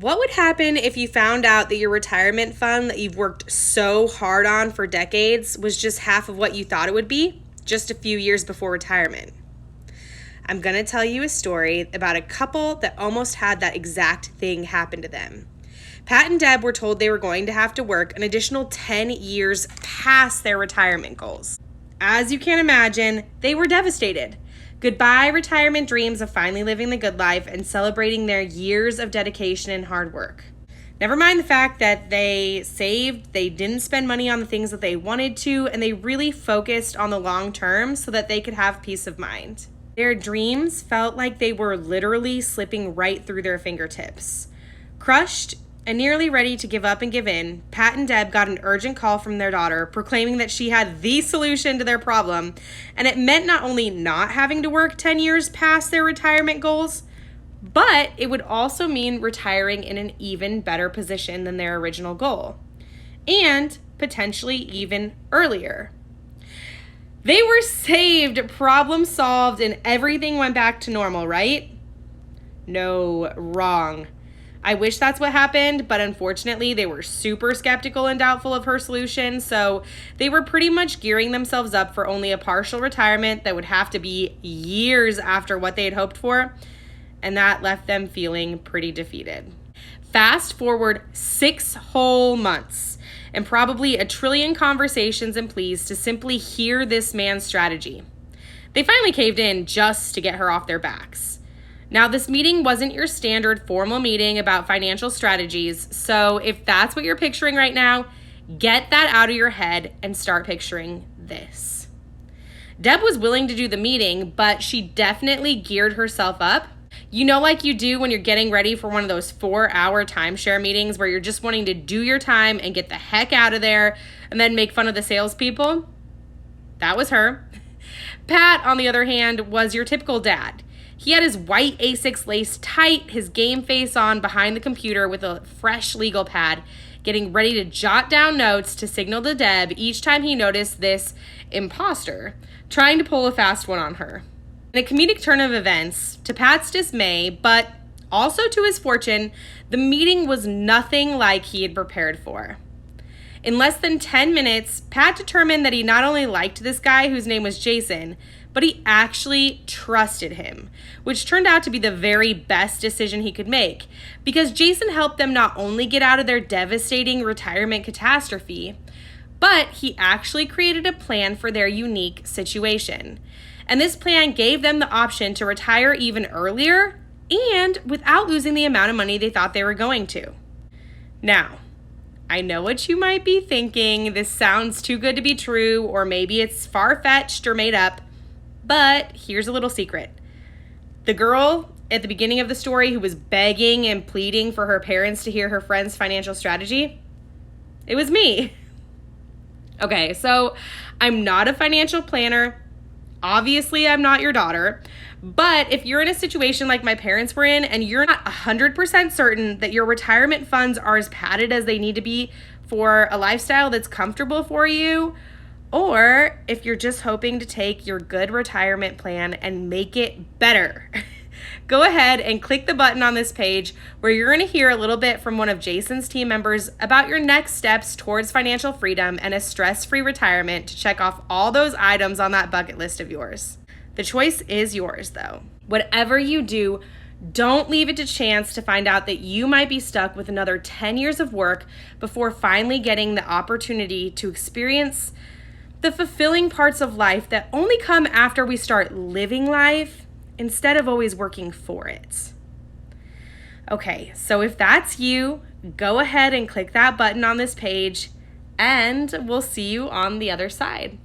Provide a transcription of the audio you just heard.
What would happen if you found out that your retirement fund that you've worked so hard on for decades was just half of what you thought it would be just a few years before retirement? I'm going to tell you a story about a couple that almost had that exact thing happen to them. Pat and Deb were told they were going to have to work an additional 10 years past their retirement goals. As you can imagine, they were devastated. Goodbye retirement dreams of finally living the good life and celebrating their years of dedication and hard work. Never mind the fact that they saved, they didn't spend money on the things that they wanted to, and they really focused on the long term so that they could have peace of mind. Their dreams felt like they were literally slipping right through their fingertips. Crushed and nearly ready to give up and give in, Pat and Deb got an urgent call from their daughter proclaiming that she had the solution to their problem, and it meant not only not having to work 10 years past their retirement goals, but it would also mean retiring in an even better position than their original goal, and potentially even earlier. They were saved, problem solved, and everything went back to normal, right? No, wrong. I wish that's what happened, but unfortunately, they were super skeptical and doubtful of her solution, so they were pretty much gearing themselves up for only a partial retirement that would have to be years after what they had hoped for, and that left them feeling pretty defeated. Fast forward 6 whole months, and probably a trillion conversations and pleas to simply hear this man's strategy. They finally caved in just to get her off their backs. Now, this meeting wasn't your standard formal meeting about financial strategies, so if that's what you're picturing right now, get that out of your head and start picturing this. Deb was willing to do the meeting, but she definitely geared herself up. You know, like you do when you're getting ready for one of those 4-hour timeshare meetings where you're just wanting to do your time and get the heck out of there and then make fun of the salespeople? That was her. Pat, on the other hand, was your typical dad. He had his white Asics laced tight, his game face on behind the computer with a fresh legal pad, getting ready to jot down notes to signal to Deb each time he noticed this imposter trying to pull a fast one on her. In a comedic turn of events, to Pat's dismay, but also to his fortune, the meeting was nothing like he had prepared for. In less than 10 minutes, Pat determined that he not only liked this guy whose name was Jason, but he actually trusted him, which turned out to be the very best decision he could make, because Jason helped them not only get out of their devastating retirement catastrophe, but he actually created a plan for their unique situation. And this plan gave them the option to retire even earlier and without losing the amount of money they thought they were going to. Now, I know what you might be thinking. This sounds too good to be true, or maybe it's far-fetched or made up. But here's a little secret. The girl at the beginning of the story who was begging and pleading for her parents to hear her friend's financial strategy, it was me. Okay, so I'm not a financial planner. Obviously, I'm not your daughter. But if you're in a situation like my parents were in and you're not 100% certain that your retirement funds are as padded as they need to be for a lifestyle that's comfortable for you, or if you're just hoping to take your good retirement plan and make it better, go ahead and click the button on this page where you're going to hear a little bit from one of Jason's team members about your next steps towards financial freedom and a stress-free retirement to check off all those items on that bucket list of yours. The choice is yours, though. Whatever you do, don't leave it to chance to find out that you might be stuck with another 10 years of work before finally getting the opportunity to experience the fulfilling parts of life that only come after we start living life instead of always working for it. Okay, so if that's you, go ahead and click that button on this page, and we'll see you on the other side.